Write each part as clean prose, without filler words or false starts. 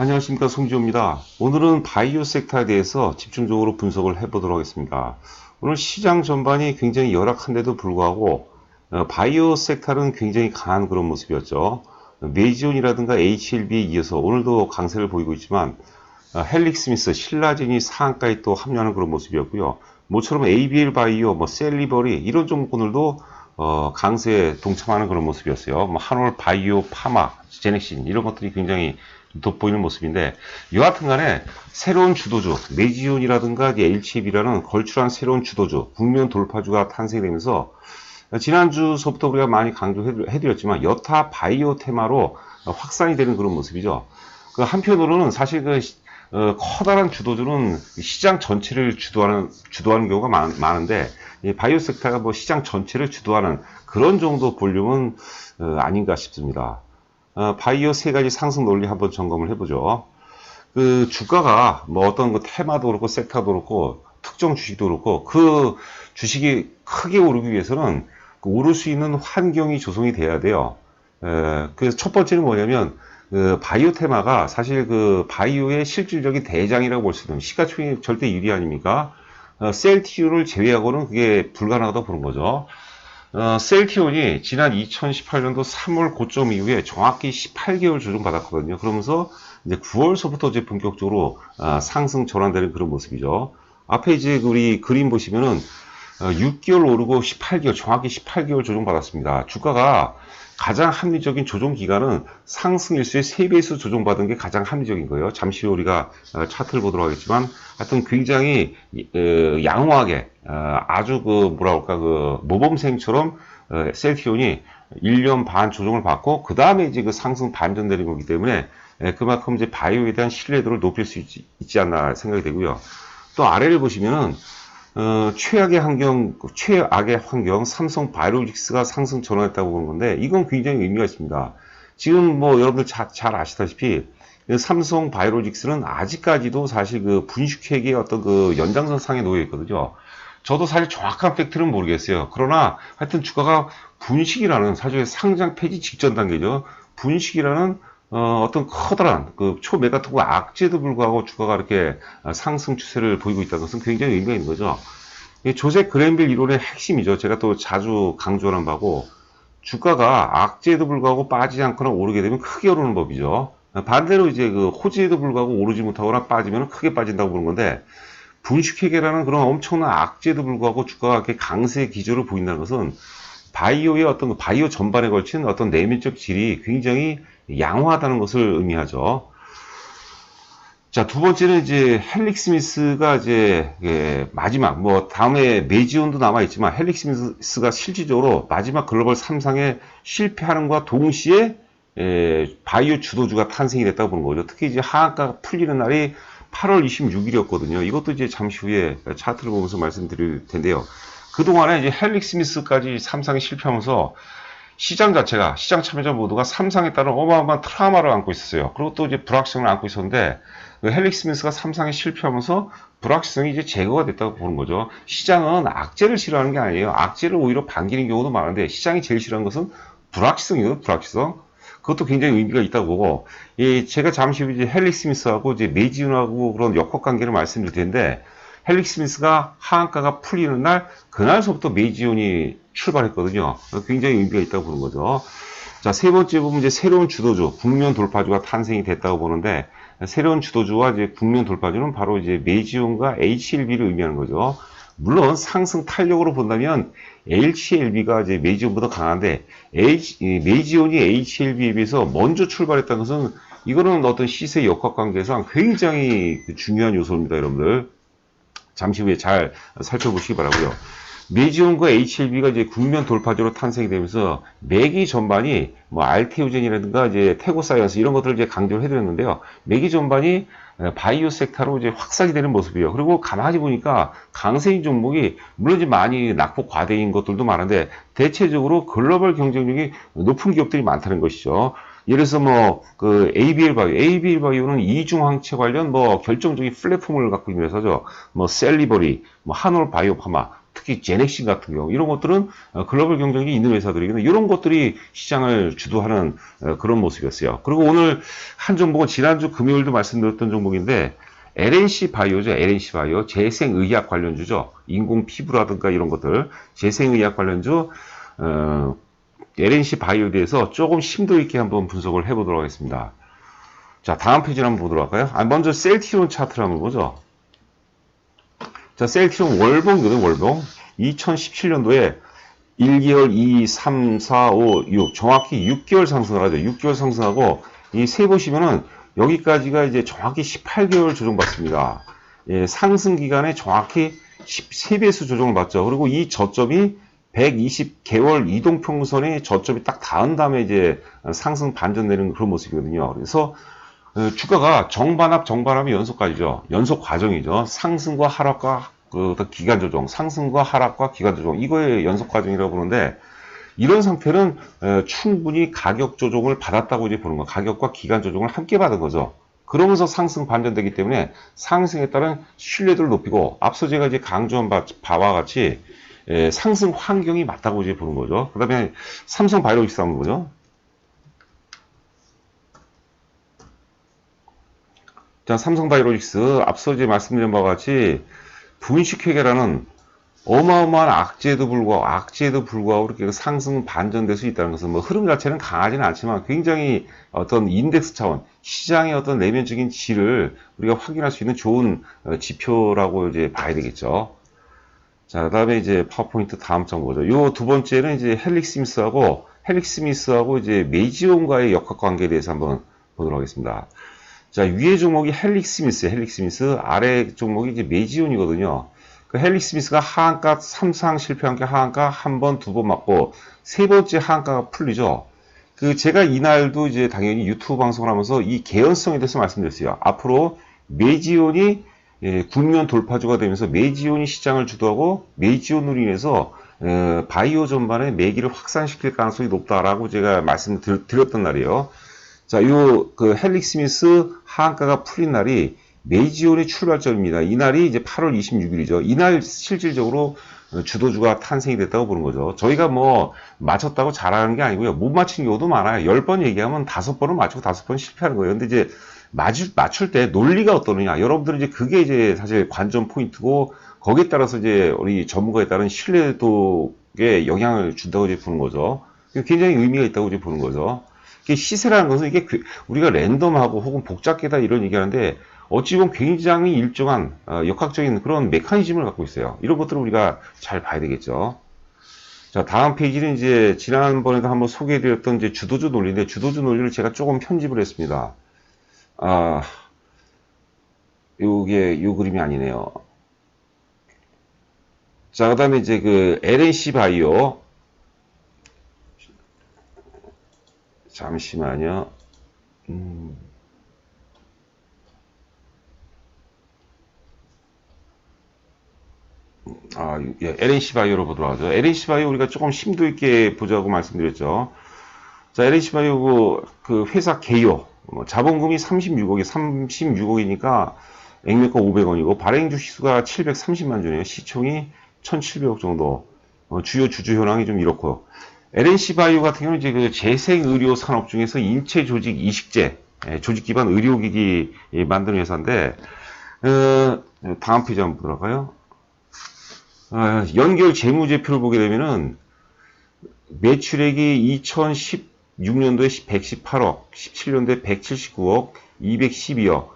안녕하십니까, 송지호입니다. 오늘은 바이오 섹터에 대해서 집중적으로 분석을 해보도록 하겠습니다. 오늘 시장 전반이 굉장히 열악한데도 불구하고 바이오 섹터는 굉장히 강한 그런 모습이었죠. 메이지온이라든가 HLB에 이어서 오늘도 강세를 보이고 있지만 헬릭스미스, 신라젠이 상한가에 또 합류하는 그런 모습이었고요. 모처럼 ABL 바이오, 셀리버리 이런 종목군들도 강세에 동참하는 그런 모습이었어요. 한올 바이오, 파마, 제넥신 이런 것들이 굉장히 돋보이는 모습인데, 여하튼 간에 새로운 주도주, 메지온이라든가 HB라는 걸출한 새로운 주도주, 국면 돌파주가 탄생되면서 지난주서부터 우리가 많이 강조해드렸지만 여타 바이오 테마로 확산이 되는 그런 모습이죠. 그 한편으로는 사실 커다란 주도주는 시장 전체를 주도하는 경우가 많은데, 이 바이오 섹터가 시장 전체를 주도하는 그런 정도 볼륨은 아닌가 싶습니다. 바이오 세 가지 상승 논리 한번 점검을 해보죠. 그 주가가 어떤 테마도 그렇고 섹터도 그렇고 특정 주식도 그렇고 그 주식이 크게 오르기 위해서는 오를 수 있는 환경이 조성이 돼야 돼요. 그래서 첫 번째는 뭐냐면 바이오 테마가 사실 바이오의 실질적인 대장이라고 볼 수 있는 시가총액 절대 1위 아닙니까? 셀티온을 제외하고는 그게 불가능하다고 보는 거죠. 셀티온이 지난 2018년도 3월 고점 이후에 정확히 18개월 조정받았거든요. 그러면서 이제 9월서부터 이제 본격적으로 상승 전환되는 그런 모습이죠. 앞에 이제 우리 그림 보시면은 6개월 오르고 18개월, 정확히 18개월 조정받았습니다. 주가가 가장 합리적인 조정 기간은 상승 일수의 3배수 조정받은 게 가장 합리적인 거예요. 잠시 후 우리가 차트를 보도록 하겠지만, 하여튼 굉장히 양호하게 아주 모범생처럼 셀티온이 1년 반 조정을 받고 그 다음에 이제 상승 반전되는 거기 때문에 그만큼 이제 바이오에 대한 신뢰도를 높일 수 있지 않나 생각이 되고요. 또 아래를 보시면은 최악의 환경, 삼성 바이오로직스가 상승 전환했다고 보는 건데, 이건 굉장히 의미가 있습니다. 지금 여러분들 잘 아시다시피, 삼성 바이오로직스는 아직까지도 사실 분식회계의 어떤 연장선 상에 놓여 있거든요. 저도 사실 정확한 팩트는 모르겠어요. 그러나 하여튼 주가가 분식이라는, 사실 상장 폐지 직전 단계죠. 분식이라는 어떤 커다란 초메가토크 악재에도 불구하고 주가가 이렇게 상승 추세를 보이고 있다는 것은 굉장히 의미가 있는 거죠. 조셉 그랜빌 이론의 핵심이죠. 제가 또 자주 강조하는 바고, 주가가 악재에도 불구하고 빠지지 않거나 오르게 되면 크게 오르는 법이죠. 반대로 이제 호재에도 불구하고 오르지 못하거나 빠지면 크게 빠진다고 보는 건데, 분식회계라는 그런 엄청난 악재에도 불구하고 주가가 이렇게 강세 기조를 보인다는 것은 바이오의 어떤 바이오 전반에 걸친 어떤 내면적 질이 굉장히 양호하다는 것을 의미하죠. 자, 두 번째는 이제 헬릭스미스가 이제 마지막 다음에 메지온도 남아 있지만 헬릭스미스가 실질적으로 마지막 글로벌 3상에 실패하는 것과 동시에 바이오 주도주가 탄생이 됐다고 보는 거죠. 특히 이제 하한가 풀리는 날이 8월 26일이었거든요. 이것도 이제 잠시 후에 차트를 보면서 말씀드릴 텐데요. 그동안에 이제 헬릭스미스까지 3상에 실패하면서 시장 참여자 모두가 3상에 따른 어마어마한 트라우마를 안고 있었어요. 그리고 또 이제 불확실성을 안고 있었는데, 헬릭스미스가 3상에 실패하면서 불확실성이 이제 제거가 됐다고 보는 거죠. 시장은 악재를 싫어하는 게 아니에요. 악재를 오히려 반기는 경우도 많은데, 시장이 제일 싫어하는 것은 불확실성이에요, 불확실성. 그것도 굉장히 의미가 있다고 보고, 제가 잠시 후 이제 헬릭스미스하고 이제 메지온하고 그런 역학 관계를 말씀드릴 텐데, 헬릭스미스가 하한가가 풀리는 날, 그날서부터 메지온이 출발했거든요. 굉장히 의미가 있다고 보는 거죠. 자, 세 번째 부분 이제 새로운 주도주, 국면 돌파주가 탄생이 됐다고 보는데, 새로운 주도주와 이제 국면 돌파주는 바로 이제 메지온과 HLB를 의미하는 거죠. 물론 상승 탄력으로 본다면 HLB가 이제 메지온보다 강한데, 메지온이 HLB에 비해서 먼저 출발했다는 것은 이거는 어떤 시세 역학 관계상 굉장히 중요한 요소입니다, 여러분들. 잠시 후에 잘 살펴보시기 바라고요. 메지온과 HLB가 이제 국면 돌파주로 탄생이 되면서 매기 전반이 알테오젠이라든가 이제 테고사이언스 이런 것들을 이제 강조를 해드렸는데요. 매기 전반이 바이오 섹터로 이제 확산이 되는 모습이에요. 그리고 가만히 보니까 강세인 종목이 물론 이제 많이 낙폭 과대인 것들도 많은데 대체적으로 글로벌 경쟁력이 높은 기업들이 많다는 것이죠. 예를 들어서 ABL 바이오는 이중항체 관련 결정적인 플랫폼을 갖고 있는 회사죠. 셀리버리, 한올 바이오파마, 특히 제넥신 같은 경우 이런 것들은 글로벌 경쟁력이 있는 회사들이거든요. 이런 것들이 시장을 주도하는 그런 모습이었어요. 그리고 오늘 한 종목은 지난주 금요일도 말씀드렸던 종목인데 LNC 바이오죠. LNC 바이오 재생의학 관련주죠. 인공 피부라든가 이런 것들 재생의학 관련주 LNC 바이오에 대해서 조금 심도 있게 한번 분석을 해보도록 하겠습니다. 자, 다음 페이지를 한번 보도록 할까요? 먼저 셀트리온 차트를 한번 보죠. 자, 셀트리온 월봉이거든요, 월봉. 2017년도에 1개월, 2, 3, 4, 5, 6, 정확히 6개월 상승을 하죠. 6개월 상승하고, 이 세 보시면은, 여기까지가 이제 정확히 18개월 조정받습니다. 예, 상승 기간에 정확히 13배수 조정을 받죠. 그리고 이 저점이 120개월 이동평선의 저점이 딱 닿은 다음에 이제 상승 반전되는 그런 모습이거든요. 그래서 주가가 정반합의 연속까지죠. 연속 과정이죠. 상승과 하락과 기간 조정, 상승과 하락과 기간 조정, 이거의 연속 과정이라고 보는데, 이런 상태는 충분히 가격 조정을 받았다고 이제 보는 거, 가격과 기간 조정을 함께 받은 거죠. 그러면서 상승 반전되기 때문에 상승에 따른 신뢰도를 높이고, 앞서 제가 이제 강조한 바와 같이 상승 환경이 맞다고 이제 보는 거죠. 그 다음에 삼성바이오로직스 한번 보죠. 자, 삼성바이오로직스 앞서 이제 말씀드린 바와 같이 분식회계라는 어마어마한 악재에도 불구하고 이렇게 상승 반전될 수 있다는 것은 뭐 흐름 자체는 강하지는 않지만 굉장히 어떤 인덱스 차원, 시장의 어떤 내면적인 질을 우리가 확인할 수 있는 좋은 지표라고 이제 봐야 되겠죠. 자, 그 다음에 이제 파워포인트 다음 장 보죠. 요 두 번째는 이제 헬릭스미스하고 이제 메이지온과의 역학 관계에 대해서 한번 보도록 하겠습니다. 자, 위에 종목이 헬릭스미스, 아래 종목이 이제 메이지온이거든요. 그 헬릭스미스가 하한가 3상 실패한 게 하한가 한 번, 두 번 맞고, 세 번째 하한가가 풀리죠. 제가 이날도 이제 당연히 유튜브 방송을 하면서 이 개연성에 대해서 말씀드렸어요. 앞으로 메이지온이 국면 돌파주가 되면서 메이지온이 시장을 주도하고, 메이지온으로 인해서 바이오 전반에 매기를 확산시킬 가능성이 높다라고 제가 말씀드렸던 날이에요. 자, 헬릭스미스 하한가가 풀린 날이 메이지온의 출발점입니다. 이날이 이제 8월 26일이죠. 이날 실질적으로 주도주가 탄생이 됐다고 보는 거죠. 저희가 뭐 맞췄다고 잘하는 게 아니고요. 못 맞힌 경우도 많아요. 10번 얘기하면 5번은 맞추고 5번 실패하는 거예요. 근데 이제 맞출 때 논리가 어떠느냐. 여러분들은 이제 그게 이제 사실 관전 포인트고, 거기에 따라서 이제 우리 전문가에 따른 신뢰도에 영향을 준다고 이제 보는 거죠. 굉장히 의미가 있다고 이제 보는 거죠. 시세라는 것은 이게 우리가 랜덤하고 혹은 복잡하다 이런 얘기하는데, 어찌 보면 굉장히 일정한 역학적인 그런 메커니즘을 갖고 있어요. 이런 것들을 우리가 잘 봐야 되겠죠. 자, 다음 페이지는 이제 지난번에도 한번 소개해드렸던 이제 주도주 논리인데, 주도주 논리를 제가 조금 편집을 했습니다. 요게 요 그림이 아니네요. 자, 그 다음에 이제 LNC 바이오. 잠시만요. LNC 바이오로 보도록 하죠. LNC 바이오 우리가 조금 심도 있게 보자고 말씀드렸죠. 자, LNC 바이오 그 회사 개요. 자본금이 36억이니까 액면가 500원이고, 발행 주식수가 730만 주네요. 시총이 1,700억 정도. 주요 주주 현황이 좀 이렇고. LNC 바이오 같은 경우는 이제 재생의료 산업 중에서 인체 조직 이식제, 조직 기반 의료기기 만드는 회사인데, 다음 페이지 한번 보도록 할까요? 연결 재무제표를 보게 되면은 매출액이 2016년도에 118억, 17년도에 179억, 212억.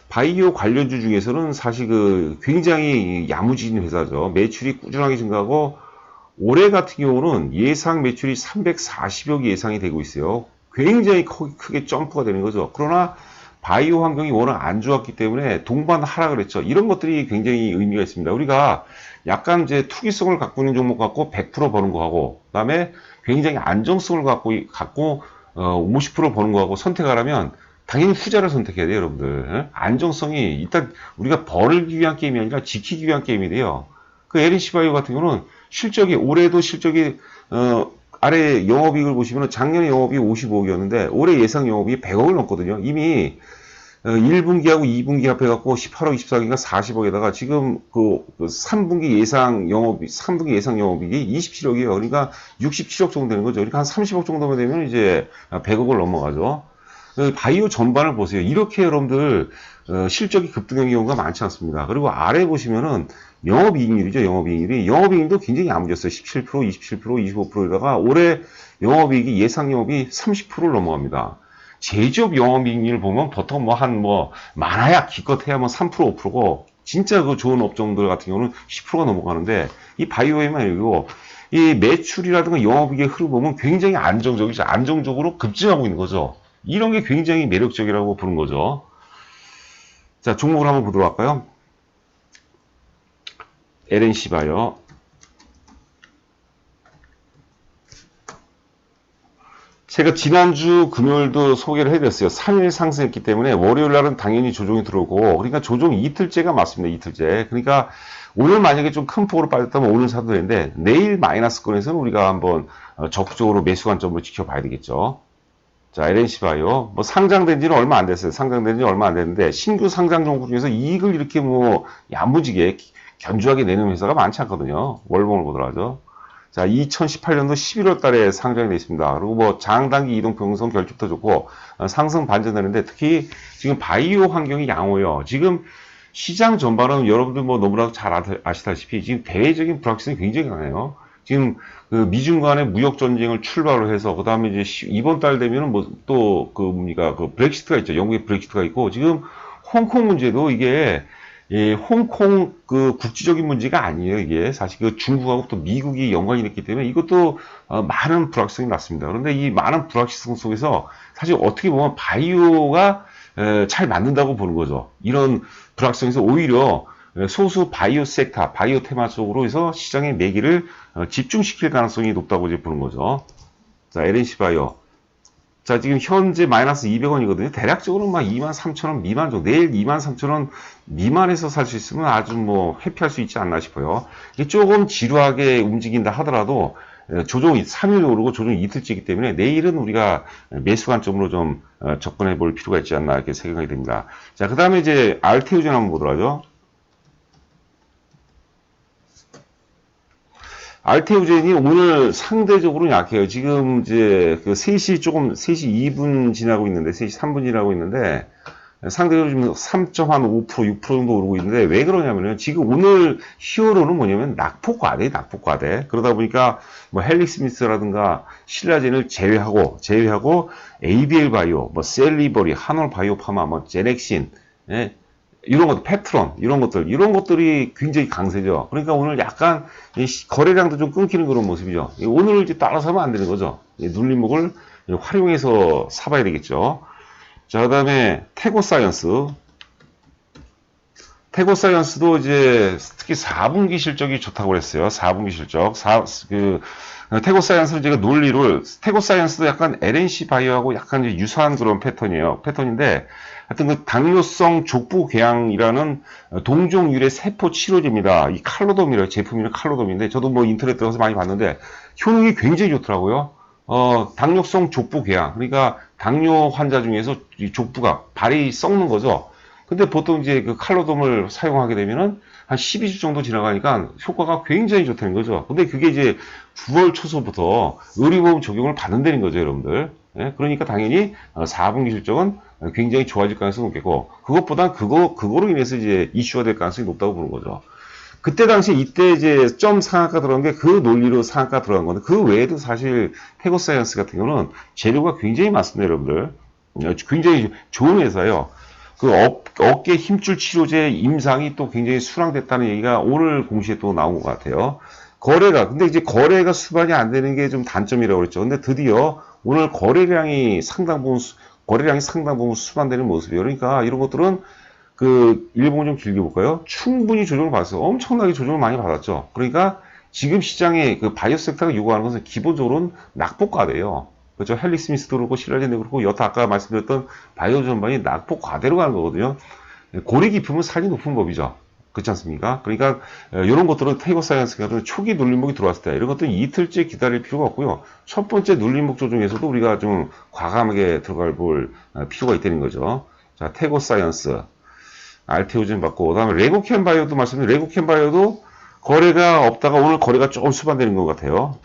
바이오 관련주 중에서는 사실 굉장히 야무진 회사죠. 매출이 꾸준하게 증가하고, 올해 같은 경우는 예상 매출이 340억이 예상이 되고 있어요. 굉장히 크게 점프가 되는 거죠. 그러나 바이오 환경이 워낙 안 좋았기 때문에 동반 하락을 했죠. 이런 것들이 굉장히 의미가 있습니다. 우리가 약간 이제 투기성을 갖고 있는 종목 갖고 100% 버는 거하고, 그다음에 굉장히 안정성을 갖고 50% 버는 거하고 선택하라면 당연히 후자를 선택해야 돼요, 여러분들. 안정성이 일단 우리가 벌기 위한 게임이 아니라 지키기 위한 게임이 돼요. LNC 바이오 같은 경우는 올해도 실적이 아래 영업이익을 보시면 작년에 영업이익이 55억이었는데 올해 예상 영업이익이 100억을 넘거든요. 이미 1분기하고 2분기 합해갖고 18억, 24억인가 40억에다가 지금 그 3분기 예상 영업이익이 27억이에요. 그러니까 67억 정도 되는 거죠. 그러니까 한 30억 정도면 되면 이제 100억을 넘어가죠. 바이오 전반을 보세요. 이렇게 여러분들 실적이 급등한 경우가 많지 않습니다. 그리고 아래 보시면은 영업이익률이죠. 영업이익률도 굉장히 야무졌어요. 17%, 27%, 25%에다가 올해 영업이익이 예상 영업이 30%를 넘어갑니다. 제조업 영업이익률 보면 보통 많아야 기껏 해야 3%, 5%고 진짜 그 좋은 업종들 같은 경우는 10%가 넘어가는데 이 바이오에만 아니고 이 매출이라든가 영업이익의 흐름 보면 굉장히 안정적이죠. 안정적으로 급증하고 있는 거죠. 이런 게 굉장히 매력적이라고 보는 거죠. 자, 종목을 한번 보도록 할까요? LNC 바이오. 제가 지난주 금요일도 소개를 해드렸어요. 3일 상승했기 때문에 월요일 날은 당연히 조정이 들어오고, 그러니까 조정 이틀째가 맞습니다. 이틀째. 그러니까 오늘 만약에 좀 큰 폭으로 빠졌다면 오늘 사도 되는데, 내일 마이너스권에서는 우리가 한번 적극적으로 매수 관점으로 지켜봐야 되겠죠. 자, LNC 바이오. 상장된 지는 얼마 안 됐어요. 상장된 지 얼마 안 됐는데, 신규 상장 종목 중에서 이익을 이렇게 야무지게 견주하게 내는 회사가 많지 않거든요. 월봉을 보더라도. 자, 2018년도 11월 달에 상장이 되어 있습니다. 그리고 장단기 이동평선 결집도 좋고, 상승 반전되는데, 특히 지금 바이오 환경이 양호해요. 지금 시장 전반은 여러분들 너무나도 잘 아시다시피 지금 대외적인 불확실성이 굉장히 강해요. 지금 그 미중 간의 무역 전쟁을 출발로 해서 그다음에 이제 이번 달 되면은 또 그 브렉시트가 있죠. 영국의 브렉시트가 있고 지금 홍콩 문제도 이게 홍콩 그 국지적인 문제가 아니에요. 이게 사실 그 중국하고 또 미국이 연관이 됐기 때문에 이것도 많은 불확실성이 났습니다. 그런데 이 많은 불확실성 속에서 사실 어떻게 보면 바이오가 잘 맞는다고 보는 거죠. 이런 불확실성에서 오히려 소수 바이오 섹터, 바이오 테마 쪽으로 해서 시장의 매기를 집중시킬 가능성이 높다고 이제 보는 거죠. 자, LNC 바이오. 자, 지금 현재 마이너스 200원이거든요. 대략적으로 23,000원 미만 정도. 내일 23,000원 미만에서 살 수 있으면 아주 회피할 수 있지 않나 싶어요. 이게 조금 지루하게 움직인다 하더라도 조정이 3일 오르고 조정이 이틀째이기 때문에 내일은 우리가 매수 관점으로 좀 접근해 볼 필요가 있지 않나 이렇게 생각이 됩니다. 자, 그 다음에 이제 알테오젠 한번 보도록 하죠. 알테오젠이 오늘 상대적으로 약해요. 지금 이제 그 3시 2분 지나고 있는데, 3시 3분 지나고 있는데, 상대적으로 지금 3.5%, 6% 정도 오르고 있는데, 왜 그러냐면요. 지금 오늘 히어로는 뭐냐면 낙폭 과대. 그러다 보니까 헬릭 스미스라든가 신라젠을 제외하고, ABL 바이오, 셀리버리, 한올 바이오 파마, 제넥신, 이런 것들, 페트론, 이런 것들이 굉장히 강세죠. 그러니까 오늘 약간 거래량도 좀 끊기는 그런 모습이죠. 오늘 이제 따라서 하면 안 되는 거죠. 눌림목을 활용해서 사봐야 되겠죠. 자, 그 다음에 태고사이언스도 이제 특히 4분기 실적이 좋다고 그랬어요. 4분기 실적. 태고사이언스를 제가 태고사이언스도 약간 LNC 바이오하고 약간 유사한 그런 패턴인데, 하여튼 그 당뇨성 족부 궤양이라는 동종유래 세포 치료제입니다. 이 칼로돔이라는 제품이는 칼로돔인데, 저도 인터넷 들어가서 많이 봤는데, 효능이 굉장히 좋더라고요. 당뇨성 족부 궤양. 그러니까 당뇨 환자 중에서 이 족부가 발이 썩는 거죠. 근데 보통 이제 그 칼로돔을 사용하게 되면은 한 12주 정도 지나가니까 효과가 굉장히 좋다는 거죠. 근데 그게 이제 9월 초서부터 의료보험 적용을 받는다는 거죠, 여러분들. 그러니까 당연히 4분기 실적은 굉장히 좋아질 가능성이 높겠고, 그것보단 그거로 인해서 이제 이슈가 될 가능성이 높다고 보는 거죠. 그때 당시 이때 이제 점 상한가 들어간 게 그 논리로 상한가 들어간 건데, 그 외에도 사실 태고사이언스 같은 경우는 재료가 굉장히 많습니다, 여러분들. 굉장히 좋은 회사예요. 그 어깨 힘줄 치료제 임상이 또 굉장히 수락됐다는 얘기가 오늘 공시에 또 나온 것 같아요. 근데 이제 거래가 수반이 안 되는 게 좀 단점이라고 그랬죠. 근데 드디어 오늘 거래량이 상당 부분 수반되는 모습이에요. 그러니까 이런 것들은 일봉을 좀 길게 볼까요? 충분히 조정을 받았어요. 엄청나게 조정을 많이 받았죠. 그러니까 지금 시장에 그 바이오 섹터가 요구하는 것은 기본적으로는 낙폭과대예요. 그렇죠? 헬릭 스미스도 그렇고 신라젠도 그렇고 여타 아까 말씀드렸던 바이오 전반이 낙폭 과대로 가는 거거든요. 고리 깊으면 살이 높은 법이죠. 그렇지 않습니까? 그러니까 이런 것들은 태고사이언스 같은 초기 눌림목이 들어왔을 때 이런 것들은 이틀째 기다릴 필요가 없고요. 첫 번째 눌림목 조정에서도 우리가 좀 과감하게 들어갈 볼 필요가 있다는 거죠. 자, 태고 사이언스, 알테오젠 받고, 그 다음에 레고캠 바이오도 말씀드린 레고캠 바이오도 거래가 없다가 오늘 거래가 조금 수반되는 것 같아요.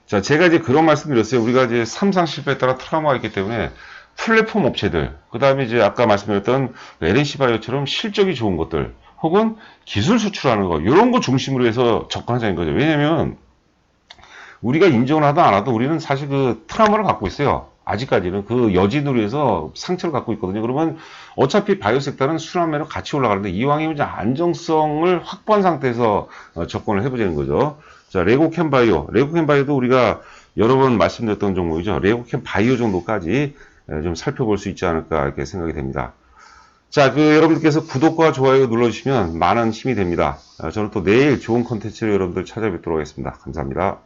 자, 제가 이제 그런 말씀 드렸어요. 우리가 이제 삼상 실패에 따라 트라우마가 있기 때문에 플랫폼 업체들, 그 다음에 이제 아까 말씀드렸던 LNC 바이오처럼 실적이 좋은 것들, 혹은 기술 수출하는 거, 이런 거 중심으로 해서 접근하자는 거죠. 왜냐면, 우리가 인정을 하든 안 하든 우리는 사실 그 트라우마를 갖고 있어요. 아직까지는 그 여진으로 해서 상처를 갖고 있거든요. 그러면 어차피 바이오 섹터는 순환매로 같이 올라가는데 이왕이면 이제 안정성을 확보한 상태에서 접근을 해보자는 거죠. 자, 레고캠 바이오. 레고캠 바이오도 우리가 여러 번 말씀드렸던 종목이죠. 레고캠 바이오 정도까지 좀 살펴볼 수 있지 않을까 이렇게 생각이 됩니다. 자, 여러분들께서 구독과 좋아요 눌러주시면 많은 힘이 됩니다. 저는 또 내일 좋은 컨텐츠로 여러분들 찾아뵙도록 하겠습니다. 감사합니다.